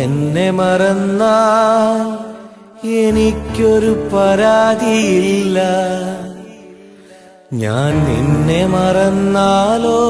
എന്നെ മറന്നാൽ എനിക്കൊരു പരാതിയില്ല. ഞാൻ നിന്നെ മറന്നാലോ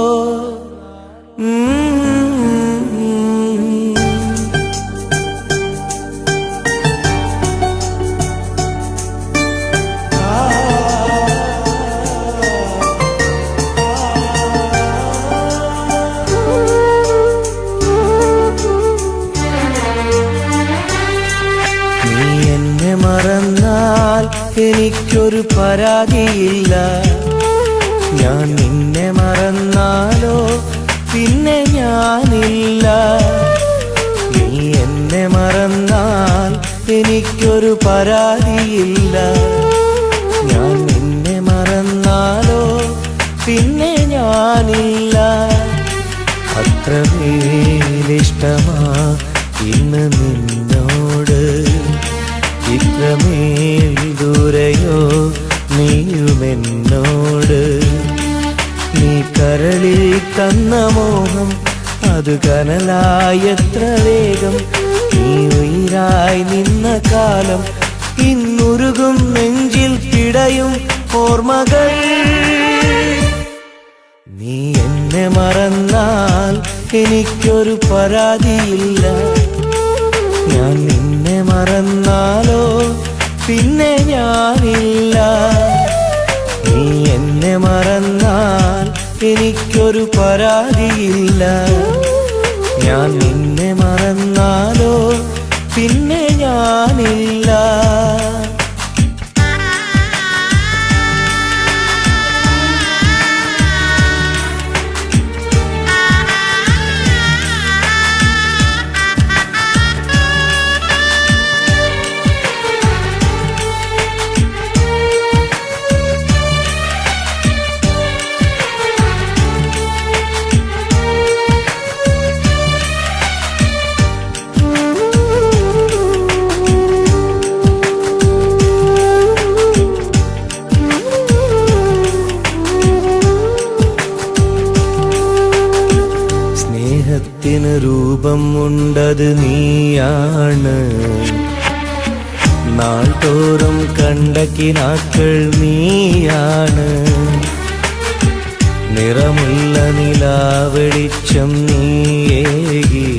മറന്നാൽ എനിക്കൊരു പരാതിയില്ല. ഞാൻ നിന്നെ മറന്നാലോ പിന്നെ ഞാനില്ല. നീ എന്നെ മറന്നാൽ എനിക്കൊരു പരാതിയില്ല. ഞാൻ നിന്നെ മറന്നാലോ പിന്നെ ഞാനില്ല. അത്രമേലിഷ്ടമാ ഇന്ന് നിന്നോട്, ഇത്രമേൽ ദൂരെയോ നീയുമെന്നോട്. നീ കരളിൽ തന്ന മോഹം അത് കനലായെത്ര വേഗം. നീ ഉയിരായി നിന്ന കാലം ഇന്നുരുകും നെഞ്ചിൽ പിടയും ഓർമ്മകൾ. നീ എന്നെ മറന്നാൽ എനിക്കൊരു പരാതിയില്ല. ഞാൻ നിന്നെ മറന്നാലോ പിന്നെ ഞാനില്ല. നീ എന്നെ മറന്നാൽ എനിക്കൊരു പരാതിയില്ല. ഞാൻ നിന്നെ മറന്നാലോ പിന്നെ ഞാനില്ല. സ്നേഹത്തിന് രൂപം ഉണ്ടത് നീയാണ്. നാൾതോറും കണ്ട കിനാക്കൾ നീയാണ്. നിറമുള്ള നിലാവെളിച്ചം നീയേകി.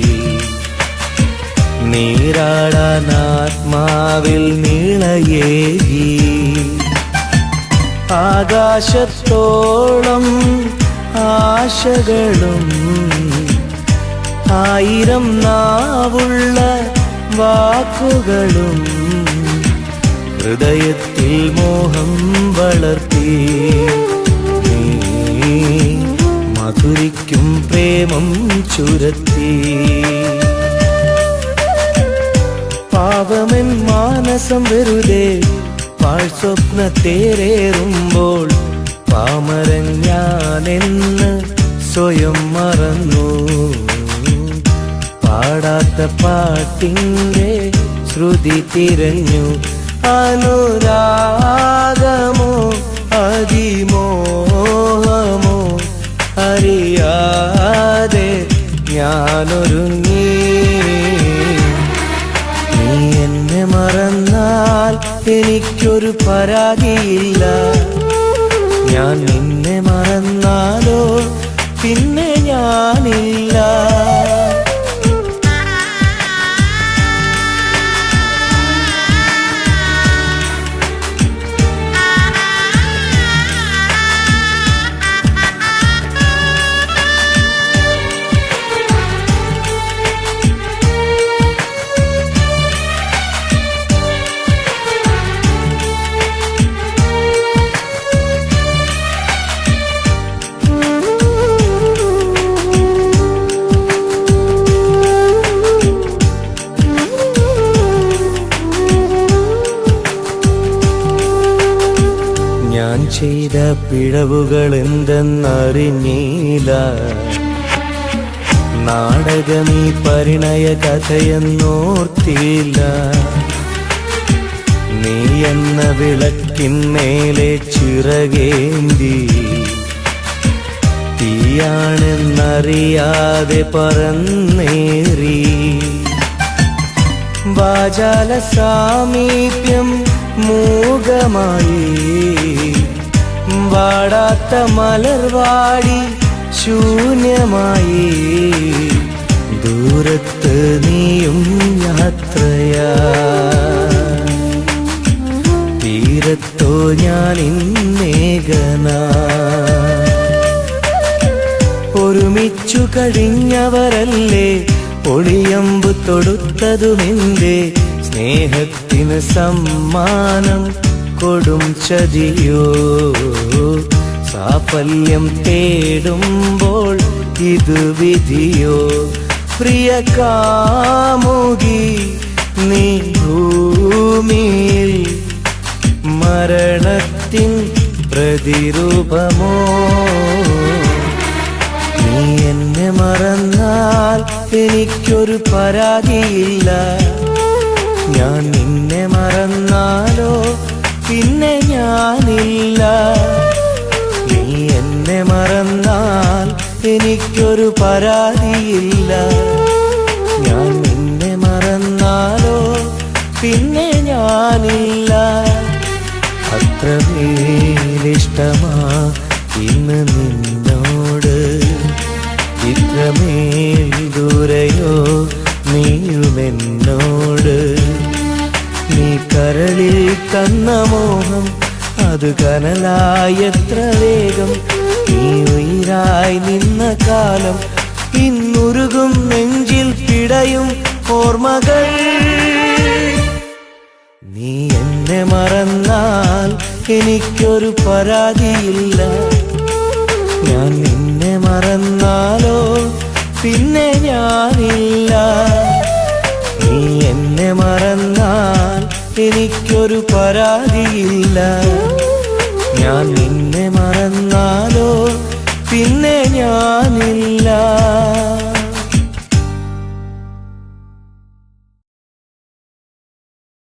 നീരാടാൻ ആത്മാവിൽ നീളയേകി. ആകാശത്തോളം ആശകളും ആയിരം നാവുള്ള വാക്കുകളും ഹൃദയത്തിൽ മോഹം വളർത്തി. നീ മധുരിക്കും പ്രേമം ചുരത്തി. പാവമെൻ മാനസം വെറുതെ പാഴ്സ്വപ്നത്തേറേറുമ്പോൾ പാമരൻ ഞാനെന്ന് സ്വയം മറന്നു. പാടാത്ത പാട്ടിൻ്റെ ശ്രുതി തിരഞ്ഞു. അനുരാഗമോ അതിമോഹമോ അറിയാതെ ഞാനൊരുങ്ങി. നീ എന്നെ മറന്നാൽ എനിക്കൊരു പരാതിയില്ല. ഞാൻ നിന്നെ മറന്നാലോ പിന്നെ ഞാനില്ല. ഞാൻ ചെയ്ത പിഴവുകൾ എന്തെന്നറിഞ്ഞില്ല. നാടകമീ പരിണയ കഥയെന്നോർത്തില്ല. നീ എന്ന വിളക്കിന്മേലെ ചിറകേന്തി തീയാണെന്നറിയാതെ പറന്നേറി. വാചാല സാമീപ്യം മൂകമായി വാടാത്ത മലർവാടി ശൂന്യമായി ദൂരത്ത് നീയും യാത്രയാ തീരത്തോ ഞാൻ ഇന്നേകനാ ഒരുമിച്ചു കഴിഞ്ഞവരല്ലേ ഒളിയമ്പു തൊടുത്തതുമെന്റെ സ്നേഹത്തിന് സമ്മാനം കൊടും ചതിയോ സാഫല്യം തേടുമ്പോൾ ഇത് വിധിയോ പ്രിയ കാമുകി നീ ഭൂമിയിൽ മരണത്തിൻ പ്രതിരൂപമോ നീ എന്നെ മറന്നാൽ എനിക്കൊരു പരാതിയില്ല ഞാൻ നിന്നെ മറന്നാലോ പിന്നെ ഞാനില്ല നീ എന്നെ മറന്നാൽ എനിക്കൊരു പരാതിയില്ല ഞാൻ നിന്നെ മറന്നാലോ പിന്നെ ഞാനില്ല അത്രമേലിഷ്ടമാ ഇന്ന് നിന്നോട് ഇത്രമേൽ ദൂരെയോ നീയുമെന്നോട് നീ കരളിൽ തന്ന മോഹം അത് കനലായെത്ര വേഗം നീ ഉയിരായി നിന്ന കാലം ഇന്നുരുകും നെഞ്ചിൽ പിടയും ഓർമ്മകൾ നീ എന്നെ മറന്നാൽ എനിക്കൊരു പരാതിയില്ല ഞാൻ നിന്നെ മറന്നാലോ പിന്നെ ഞാനില്ല നീ എന്നെ മറന്നാൽ എനിക്കൊരു പരാതിയില്ല ഞാൻ നിന്നെ മറന്നാലോ പിന്നെ ഞാനില്ല